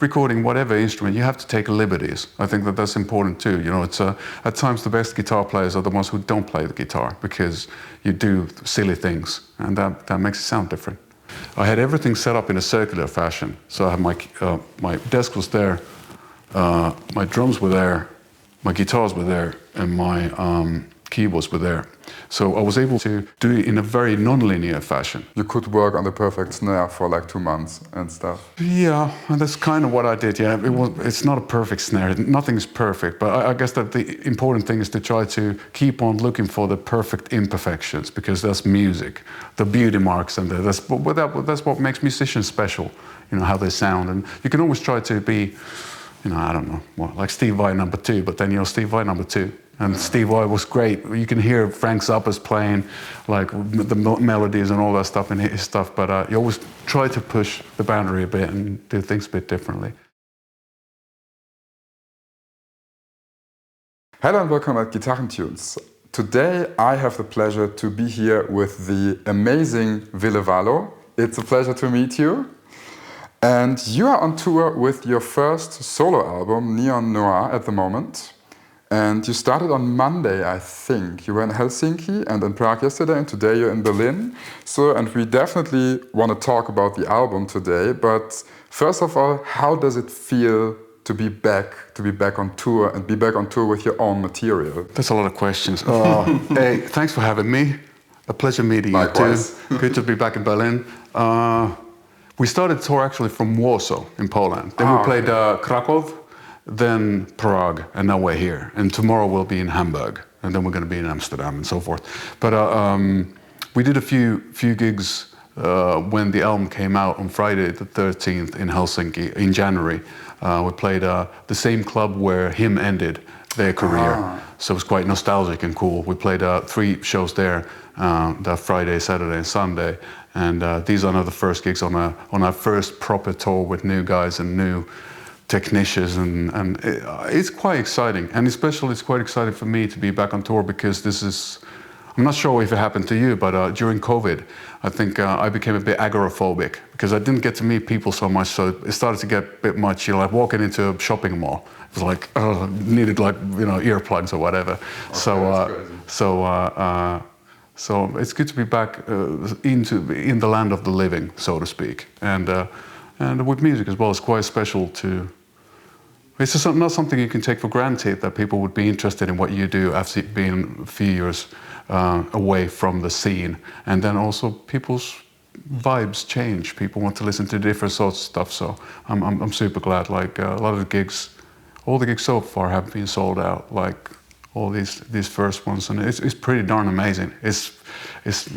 Recording whatever instrument, you have to take liberties. I think that that's important too. You know, it's at times the best guitar players are the ones who don't play the guitar because you do silly things, and that makes it sound different. I had everything set up in a circular fashion. So I had my desk was there, my drums were there, my guitars were there, and my keyboards were there. So I was able to do it in a very non-linear fashion. You could work on the perfect snare for like 2 months and stuff. Yeah, and that's kind of what I did. Yeah, it's not a perfect snare. Nothing's perfect, but I guess that the important thing is to try to keep on looking for the perfect imperfections, because that's music, the beauty marks, and that's what makes musicians special. You know, how they sound, and you can always try to be, you know, I don't know, like Steve Vai #2, but then you're Steve Vai #2. And Steve Vai was great. You can hear Frank Zappa's playing, like the melodies and all that stuff in his stuff, but you always try to push the boundary a bit and do things a bit differently. Hello and welcome at GitarrenTunes. Today I have the pleasure to be here with the amazing Ville Valo. It's a pleasure to meet you. And you are on tour with your first solo album, Noir, at the moment. And you started on Monday, I think. You were in Helsinki and in Prague yesterday, and today you're in Berlin. So, and we definitely want to talk about the album today. But first of all, how does it feel to be back on tour and be back on tour with your own material? That's a lot of questions. Hey, thanks for having me. A pleasure meeting you too. Good to be back in Berlin. We started the tour actually from Warsaw in Poland. Then we played Krakow, then Prague, and now we're here. And tomorrow we'll be in Hamburg, and then we're going to be in Amsterdam and so forth. But we did a few gigs when the album came out on Friday the 13th in Helsinki in January. We played the same club where Him ended their career. So it was quite nostalgic and cool. We played 3 shows there, that Friday, Saturday, and Sunday. And these are now the first gigs on our first proper tour with new guys and new technicians, and it's quite exciting. And especially it's quite exciting for me to be back on tour, because this is, I'm not sure if it happened to you, but during COVID, I think I became a bit agoraphobic, because I didn't get to meet people so much, so it started to get a bit much, you know, like walking into a shopping mall. It was like, needed like, you know, earplugs or whatever. Okay, so it's good to be back in the land of the living, so to speak. And with music as well, it's quite special to. It's just not something you can take for granted, that people would be interested in what you do after being a few years away from the scene. And then also people's vibes change. People want to listen to different sorts of stuff. So I'm super glad. Like a lot of the gigs, all the gigs so far have been sold out. Like all these first ones, and it's pretty darn amazing. It's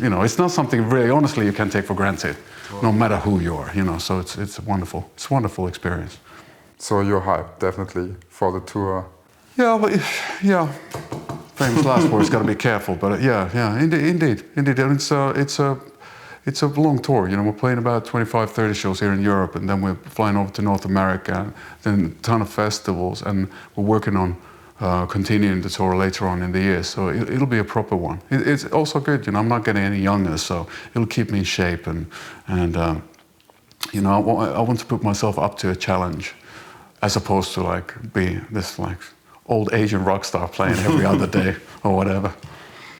you know, it's not something really, honestly, you can take for granted, no matter who you are. You know, so it's a wonderful experience. So you're hyped, definitely, for the tour. Yeah, but yeah, famous last words. Got to be careful, but yeah, indeed. And it's a long tour. You know, we're playing about 25-30 shows here in Europe, and then we're flying over to North America, and then a ton of festivals, and we're working on continuing the tour later on in the year. So it'll be a proper one. It's also good. You know, I'm not getting any younger, so it'll keep me in shape, and you know, I want to put myself up to a challenge, as opposed to like be this like old Asian rock star playing every other day or whatever.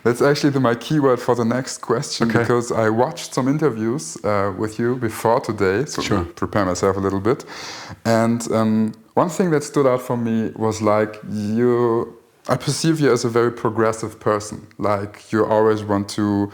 That's actually my keyword for the next question, okay. Because I watched some interviews with you before today, so to prepare myself a little bit. And one thing that stood out for me was like I perceive you as a very progressive person. Like you always want to.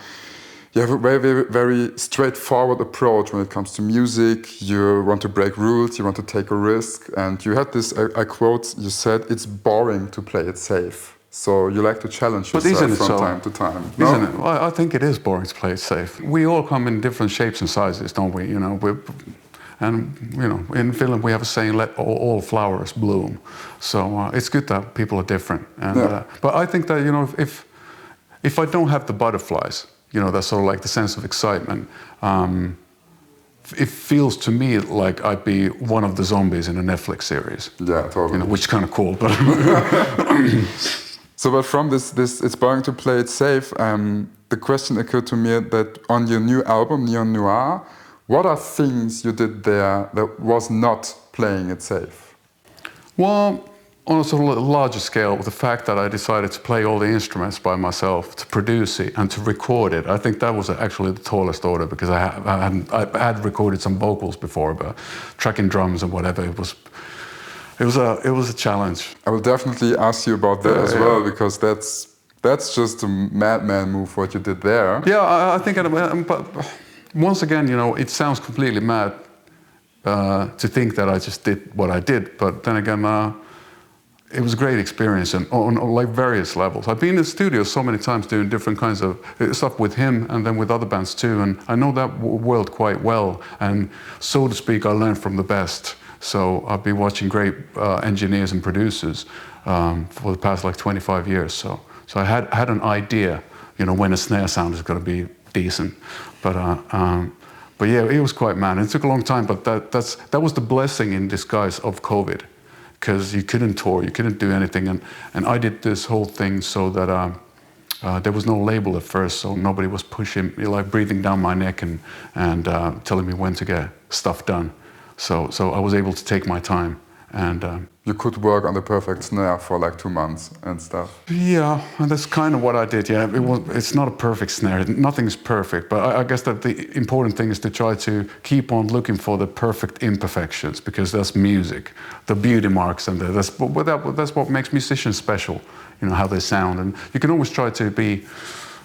You have a very, very straightforward approach when it comes to music. You want to break rules, you want to take a risk. And you had this, I quote, you said, it's boring to play it safe. So you like to challenge yourself from time to time. Isn't it? Well, I think it is boring to play it safe. We all come in different shapes and sizes, don't we? You know, and you know, in Finland we have a saying, let all flowers bloom. So it's good that people are different. And, but I think that, you know, if I don't have the butterflies, you know, that's sort of like the sense of excitement. It feels to me like I'd be one of the zombies in a Netflix series. Yeah, totally. You know, which is kind of cool, but. So, but from this, it's boring to play it safe. The question occurred to me that on your new album, Noir, what are things you did there that was not playing it safe? Well, on a sort of larger scale, the fact that I decided to play all the instruments by myself, to produce it and to record it, I think that was actually the tallest order, because I had recorded some vocals before, but tracking drums and whatever, it was a challenge. I will definitely ask you about that as well, because that's just a madman move what you did there. Yeah, I think, but once again, you know, it sounds completely mad to think that I just did what I did, but then again, it was a great experience, and on like various levels. I've been in the studio so many times doing different kinds of stuff with him and then with other bands too, and I know that world quite well, and so to speak, I learned from the best. So I've been watching great engineers and producers for the past like 25 years. So I had an idea, you know, when a snare sound is going to be decent. But yeah, it was quite mad. It took a long time, but that was the blessing in disguise of COVID, because you couldn't tour, you couldn't do anything, and I did this whole thing so that there was no label at first, so nobody was pushing, like breathing down my neck and telling me when to get stuff done. So I was able to take my time, and you could work on the perfect snare for like 2 months and stuff. Yeah, and that's kind of what I did. Yeah, it's not a perfect snare. Nothing's perfect, but I guess that the important thing is to try to keep on looking for the perfect imperfections, because that's music, the beauty marks, and that's what makes musicians special. You know, how they sound, and you can always try to be,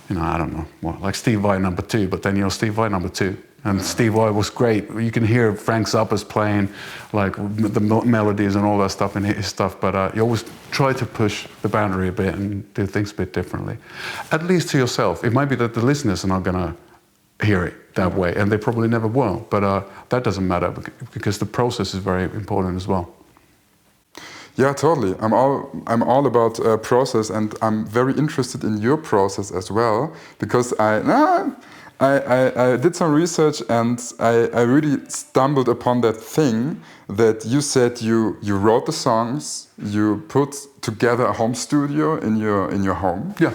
you know, I don't know, like Steve Vai #2, but then you're Steve Vai #2. And Steve Vai was great. You can hear Frank Zappa's playing, like the melodies and all that stuff in his stuff, but you always try to push the boundary a bit and do things a bit differently. At least to yourself. It might be that the listeners are not going to hear it that way, and they probably never will, but that doesn't matter, because the process is very important as well. Yeah, totally. I'm all about process, and I'm very interested in your process as well, because I did some research, and I really stumbled upon that thing that you said you wrote the songs, you put together a home studio in your home. Yeah.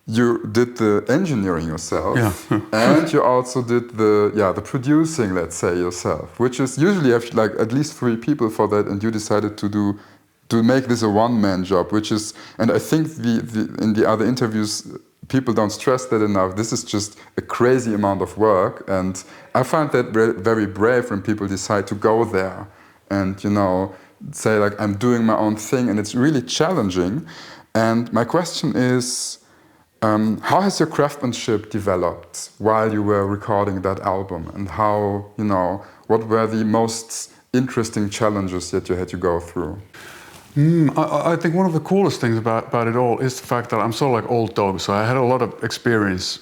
You did the engineering yourself, yeah. And you also did the producing, let's say, yourself, which is usually you have like at least 3 people for that, and you decided to make this a one-man job, which is, and I think in the other interviews people don't stress that enough. This is just a crazy amount of work, and I find that very brave when people decide to go there and, you know, say like, I'm doing my own thing, and it's really challenging. And my question is, how has your craftsmanship developed while you were recording that album, and how, you know, what were the most interesting challenges that you had to go through? I think one of the coolest things about it all is the fact that I'm sort of like old dog, so I had a lot of experience,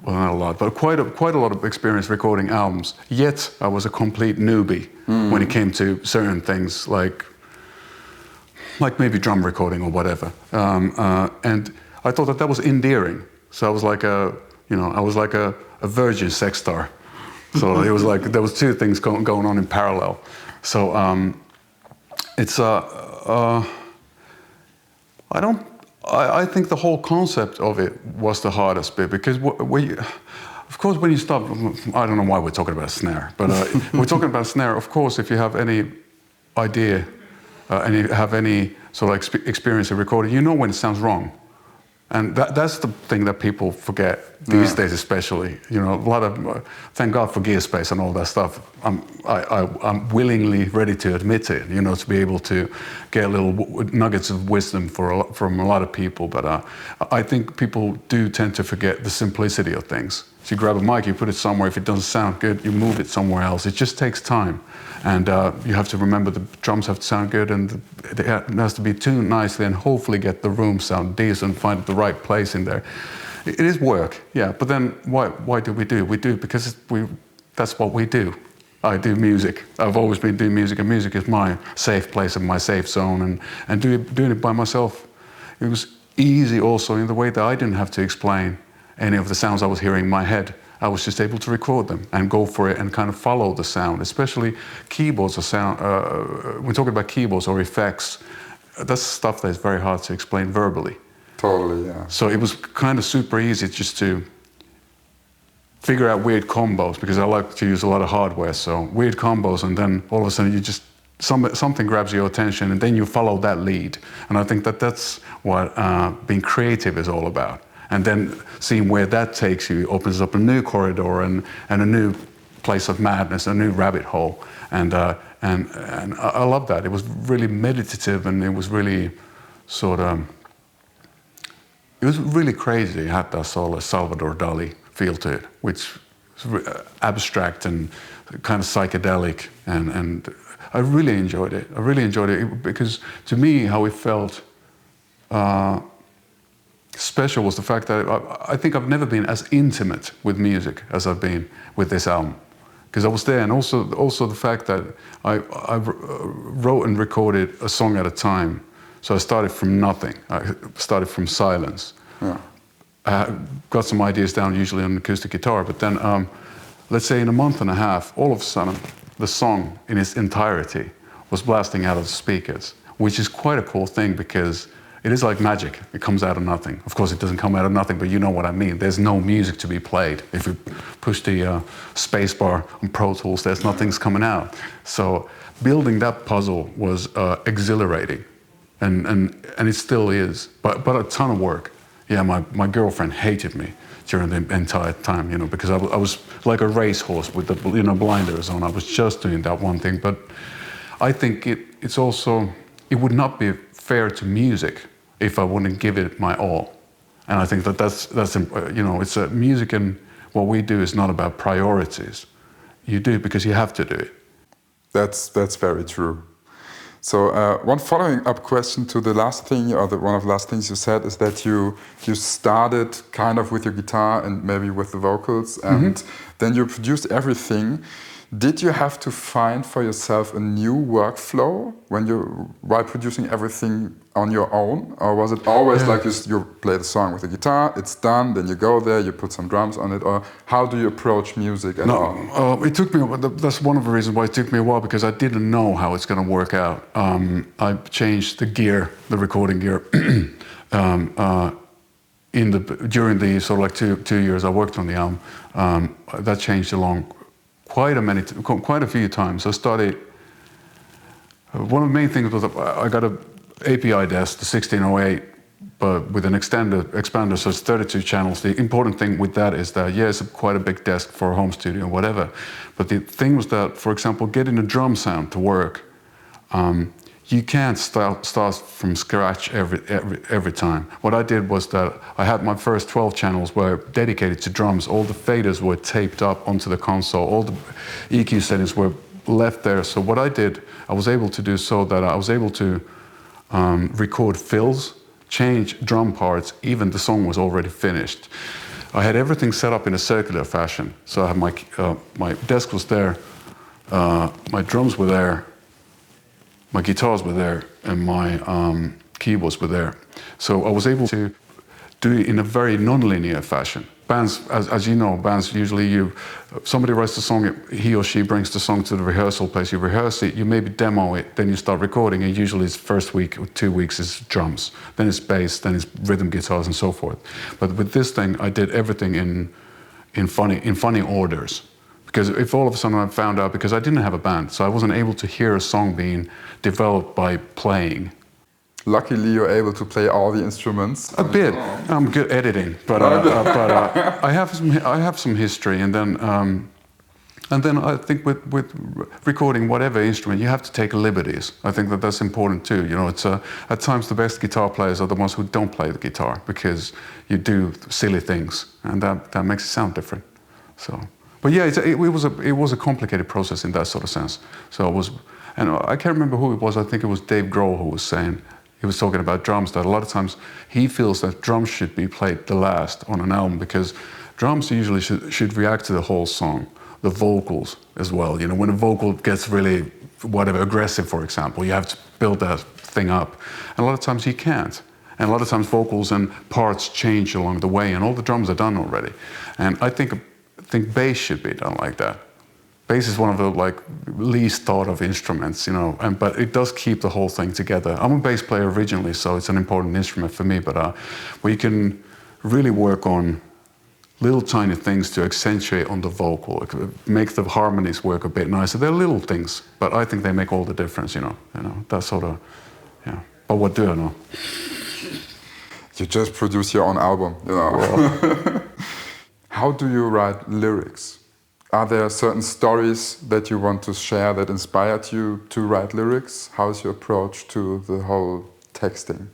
well, not a lot, but quite a lot of experience recording albums, yet I was a complete newbie when it came to certain things like maybe drum recording or whatever, and I thought that was endearing. So I was like a virgin sex star. So it was like there was 2 things going on in parallel. So it's I think the whole concept of it was the hardest bit, because of course when you start, I don't know why we're talking about a snare, but we're talking about a snare. Of course, if you have any idea and you have any sort of experience of recording, you know when it sounds wrong. And that's the thing that people forget these days, especially. You know, a lot of thank God for gear space and all that stuff. I'm willingly ready to admit it. You know, to be able to get little nuggets of wisdom from a lot of people. But I think people do tend to forget the simplicity of things. So you grab a mic, you put it somewhere. If it doesn't sound good, you move it somewhere else. It just takes time. And you have to remember the drums have to sound good, and it has to be tuned nicely, and hopefully get the room sound decent, find the right place in there. It is work, yeah. But then why do we do it? We do it because that's what we do. I do music. I've always been doing music, and music is my safe place and my safe zone. And doing it by myself, it was easy also in the way that I didn't have to explain any of the sounds I was hearing in my head. I was just able to record them and go for it and kind of follow the sound, especially keyboards or sound. When talking about keyboards or effects, that's stuff that's very hard to explain verbally. Totally, yeah. So it was kind of super easy just to figure out weird combos, because I like to use a lot of hardware, so weird combos, and then all of a sudden you just, something grabs your attention, and then you follow that lead. And I think that that's what being creative is all about. And then seeing where that takes you opens up a new corridor and a new place of madness, a new rabbit hole. And I love that. It was really meditative, and it was really sort of, it was really crazy. It had that sort of Salvador Dali feel to it, which was abstract and kind of psychedelic, and I really enjoyed it. I really enjoyed it because, to me, how it felt special was the fact that I think I've never been as intimate with music as I've been with this album, because I was there, and also the fact that I wrote and recorded a song at a time. So I started from nothing. I started from silence. Yeah. I got some ideas down, usually on acoustic guitar, but then, let's say in a month and a half, all of a sudden, the song in its entirety was blasting out of the speakers, which is quite a cool thing, because it is like magic. It comes out of nothing. Of course, it doesn't come out of nothing, but you know what I mean. There's no music to be played. If you push the space bar on Pro Tools, there's nothing's coming out. So building that puzzle was exhilarating, and it still is, but a ton of work. Yeah, my girlfriend hated me during the entire time, you know, because I was like a racehorse with the, you know, blinders on. I was just doing that one thing. But I think it's also, it would not be fair to music if I wouldn't give it my all. And I think that's you know, it's music, and what we do is not about priorities. You do it because you have to do it. That's very true. So one following up question to the last thing, or one of the last things you said, is that you started kind of with your guitar and maybe with the vocals, and then you produced everything. Did you have to find for yourself a new workflow while producing everything on your own, or was it always like you play the song with the guitar, it's done, then you go there, you put some drums on it, or how do you approach music at all? It took me. That's one of the reasons why it took me a while, because I didn't know how it's going to work out. I changed the gear, the recording gear, during the sort of like two years I worked on the album. That changed along quite a few times. I started. One of the main things was I got a API desk, the 1608, but with an expander, so it's 32 channels. The important thing with that is that, yeah, it's quite a big desk for a home studio or whatever. But the thing was that, for example, getting a drum sound to work, you can't start from scratch every time. What I did was that I had my first 12 channels were dedicated to drums. All the faders were taped up onto the console. All the EQ settings were left there. So what I did, I was able to do so that I was able to record fills, change drum parts, even the song was already finished. I had everything set up in a circular fashion. So I had my desk was there, my drums were there, my guitars were there, and my keyboards were there. So I was able to do it in a very non-linear fashion. Bands, as you know, bands usually somebody writes the song, he or she brings the song to the rehearsal place, you rehearse it, you maybe demo it, then you start recording, and usually it's first week or 2 weeks is drums, then it's bass, then it's rhythm guitars and so forth. But with this thing, I did everything in funny orders. Because if all of a sudden I found out, because I didn't have a band, so I wasn't able to hear a song being developed by playing. Luckily, you're able to play all the instruments. A bit. I'm good editing, but I have some history, and then I think with recording whatever instrument, you have to take liberties. I think that's important too. You know, it's at times the best guitar players are the ones who don't play the guitar, because you do silly things, and that makes it sound different. So. But yeah, it was a complicated process in that sort of sense. So and I can't remember who it was. I think it was Dave Grohl who was saying, he was talking about drums, that a lot of times he feels that drums should be played the last on an album, because drums usually should react to the whole song, the vocals as well. You know, when a vocal gets really aggressive, for example, you have to build that thing up, and a lot of times you can't. And a lot of times vocals and parts change along the way, and all the drums are done already. And I think bass should be done like that. Bass is one of the least thought of instruments, you know, but it does keep the whole thing together. I'm a bass player originally, so it's an important instrument for me, but where you can really work on little tiny things to accentuate on the vocal, make the harmonies work a bit nicer. They're little things, but I think they make all the difference, you know, that sort of, yeah. But what do I know? You just produce your own album, you know. Well. How do you write lyrics? Are there certain stories that you want to share that inspired you to write lyrics? How is your approach to the whole texting?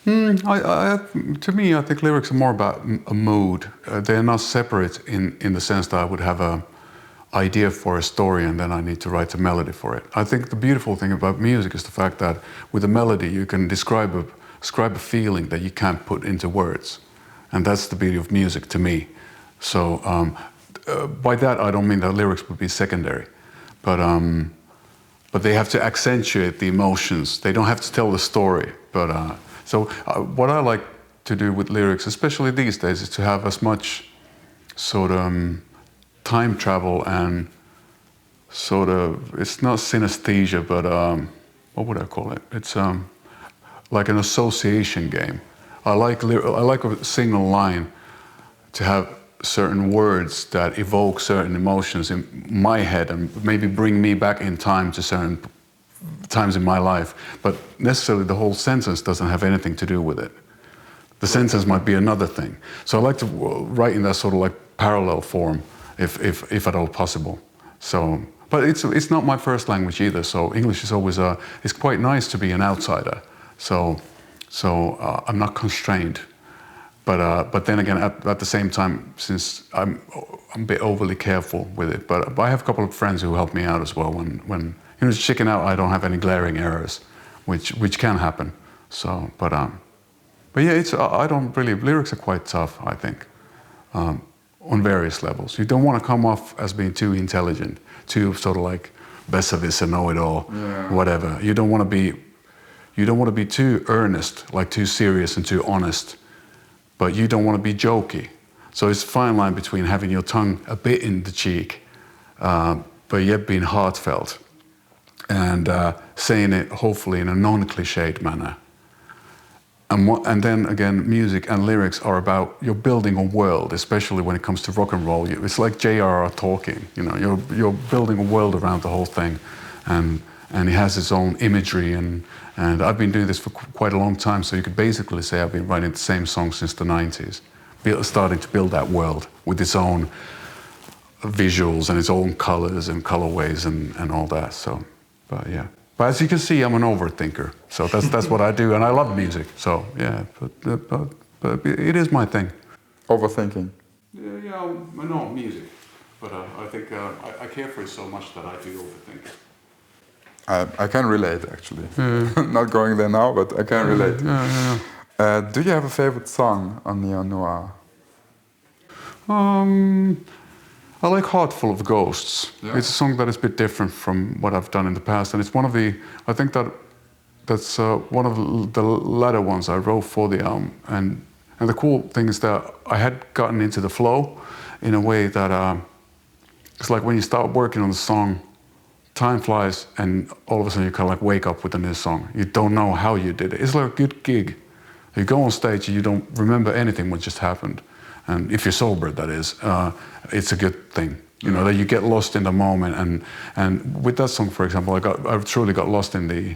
To me, I think lyrics are more about a mood. They're not separate in the sense that I would have an idea for a story and then I need to write a melody for it. I think the beautiful thing about music is the fact that with a melody you can describe a feeling that you can't put into words. And that's the beauty of music to me. So by that I don't mean that lyrics would be secondary, but they have to accentuate the emotions. They don't have to tell the story. But so what I like to do with lyrics, especially these days, is to have as much sort of time travel and sort of, it's not synesthesia, but what would I call it? It's like an association game. I like a single line to have certain words that evoke certain emotions in my head and maybe bring me back in time to certain times in my life, but necessarily the whole sentence doesn't have anything to do with it. The sentence might be another thing. So I like to write in that sort of like parallel form, if at all possible. So, but it's not my first language either. So English is always it's quite nice to be an outsider. So I'm not constrained. But then again, at the same time, since I'm a bit overly careful with it. But I have a couple of friends who help me out as well when it's chicken out. I don't have any glaring errors, which can happen. So, but yeah, I don't really. Lyrics are quite tough, I think, on various levels. You don't want to come off as being too intelligent, too sort of like besserwisser, know-it-all, whatever. You don't want to be too earnest, like too serious and too honest. But you don't want to be jokey. So it's a fine line between having your tongue a bit in the cheek, but yet being heartfelt, and saying it hopefully in a non-cliched manner. And then again, music and lyrics are about, you're building a world, especially when it comes to rock and roll. It's like GER talking, you know, you're building a world around the whole thing. And it has its own imagery, and I've been doing this for quite a long time, so you could basically say I've been writing the same song since the 90s, starting to build that world with its own visuals and its own colors and colorways and all that. So, but yeah. But as you can see, I'm an overthinker, so that's what I do, and I love music. So yeah, but it is my thing. Overthinking. Yeah, no, music, but I think I care for it so much that I do overthink it. I can relate, actually. Not going there now, but I can relate. Do you have a favorite song on Noir? I like Heart Full of Ghosts. Yeah. It's a song that is a bit different from what I've done in the past, and it's one of the, I think that's one of the latter ones I wrote for the album. And the cool thing is that I had gotten into the flow in a way that it's like when you start working on the song, time flies, and all of a sudden you kind of like wake up with a new song. You don't know how you did it. It's like a good gig. You go on stage and you don't remember anything what just happened. And if you're sober, that is, it's a good thing. You know, that you get lost in the moment. And with that song, for example, I truly got lost in the,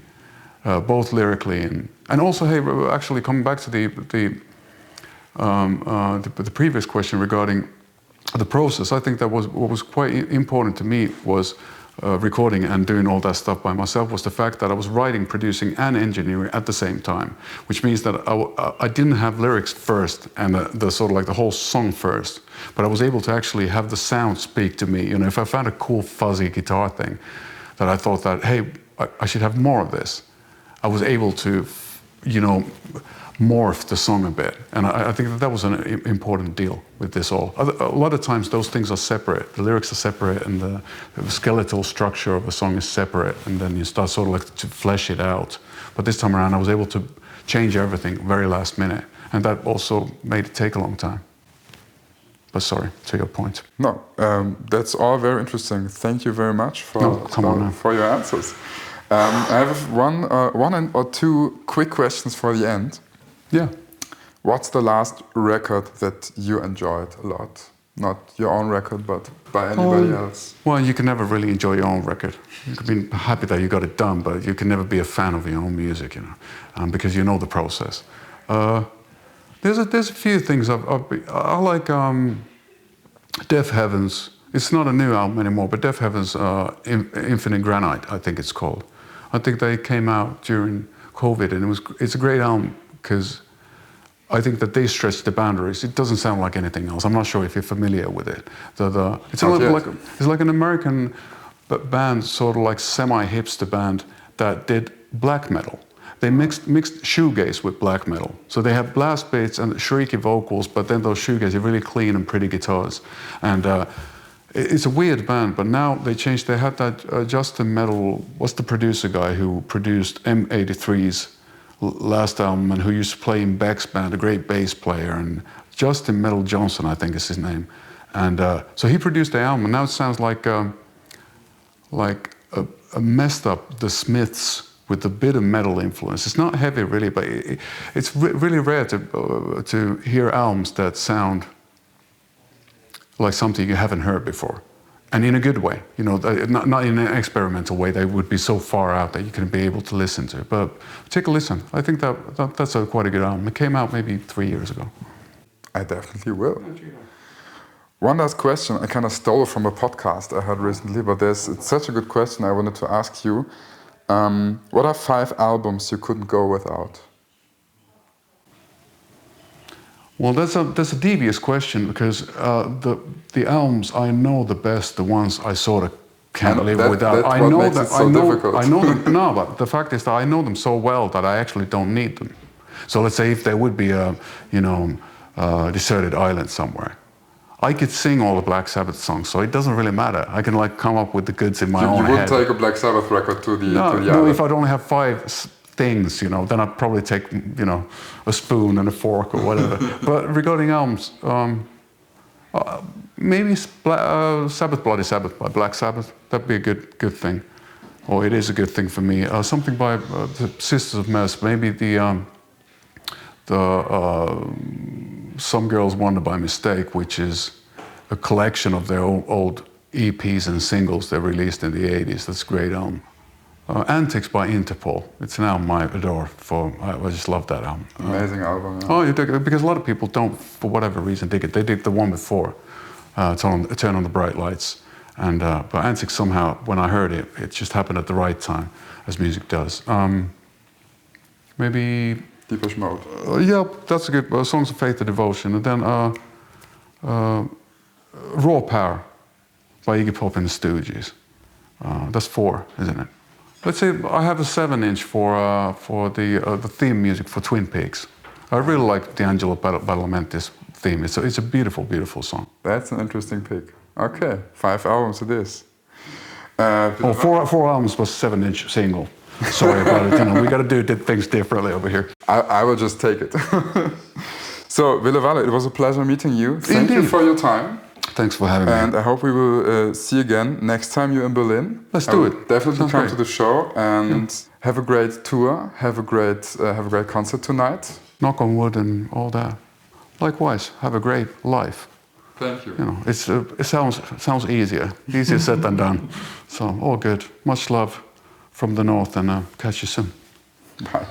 both lyrically and also, hey, actually coming back to the previous question regarding the process, I think that was what was quite important to me was recording and doing all that stuff by myself was the fact that I was writing, producing and engineering at the same time, which means that I didn't have lyrics first and the sort of like the whole song first, but I was able to actually have the sound speak to me. You know, if I found a cool fuzzy guitar thing that I thought that, hey, I should have more of this, I was able to, you know, morph the song a bit. And I think that was an important deal with this all. A lot of times those things are separate. The lyrics are separate and the skeletal structure of a song is separate, and then you start sort of like to flesh it out. But this time around I was able to change everything very last minute, and that also made it take a long time. But sorry, to your point. No, that's all very interesting. Thank you very much for your answers. I have one or two quick questions for the end. Yeah. What's the last record that you enjoyed a lot? Not your own record, but by anybody else? Well, you can never really enjoy your own record. You can be happy that you got it done, but you can never be a fan of your own music, you know, because you know the process. There's a few things I like. Deaf Heavens. It's not a new album anymore, but Deaf Heavens, Infinite Granite, I think it's called. I think they came out during COVID, and it's a great album because I think that they stretched the boundaries. It doesn't sound like anything else. I'm not sure if you're familiar with it. It's like an American band, sort of like semi-hipster band that did black metal. They mixed shoegaze with black metal. So they have blast beats and shrieky vocals, but then those shoegaze are really clean and pretty guitars. And it's a weird band, but now they changed. They had that Justin Metal, what's the producer guy who produced M83's last album and who used to play in Beck's band, a great bass player, and Justin Metal Johnson, I think is his name. And so he produced the album, and now it sounds like a messed up The Smiths with a bit of metal influence. It's not heavy really, but it's really rare to hear albums that sound like something you haven't heard before. And in a good way, you know, not in an experimental way. They would be so far out that you couldn't be able to listen to. But take a listen. I think that's quite a good album. It came out maybe 3 years ago. I definitely will. One last question. I kind of stole from a podcast I heard recently, but it's such a good question. I wanted to ask you. What are 5 albums you couldn't go without? Well, that's a devious question because the albums I know the best, the ones I sort of can't live without. I know that. I know them. No, but the fact is that I know them so well that I actually don't need them. So let's say if there would be a deserted island somewhere, I could sing all the Black Sabbath songs, so it doesn't really matter. I can like come up with the goods in my own head. You wouldn't take a Black Sabbath record to the island? No, if I'd only have 5 things, you know, then I'd probably take, you know, a spoon and a fork or whatever. But regarding albums, maybe Sabbath Bloody Sabbath by Black Sabbath. That'd be a good thing. Or it is a good thing for me. Something by the Sisters of Mercy. Maybe the Some Girls Wonder by Mistake, which is a collection of their old EPs and singles they released in the 80s. That's a great album. Antics by Interpol. It's an album I adore. I just love that album. Amazing album. Yeah. Oh, you dig it? Because a lot of people don't, for whatever reason, dig it. They dig the one before, Turn on the Bright Lights. And but Antics somehow, when I heard it, it just happened at the right time, as music does. Maybe Deepish Mode. Yeah, that's a good Songs of Faith and Devotion. And then Raw Power by Iggy Pop and the Stooges. That's 4, isn't it? Let's say I have a 7-inch for the theme music for Twin Peaks. I really like D'Angelo Badalamenti's theme. It's a beautiful, beautiful song. That's an interesting pick. Okay, 5 albums it is. 4 albums plus 7-inch single. Sorry about it. You know, we got to do things differently over here. I will just take it. So, Ville Valo, it was a pleasure meeting you. Thank you for your time. Thanks for having me. And I hope we will see you again next time you're in Berlin. Let's do it. Definitely come to the show and have a great tour. Have a great concert tonight. Knock on wood and all that. Likewise, have a great life. Thank you. You know, it sounds easier said than done. So all good. Much love from the north, and catch you soon. Bye.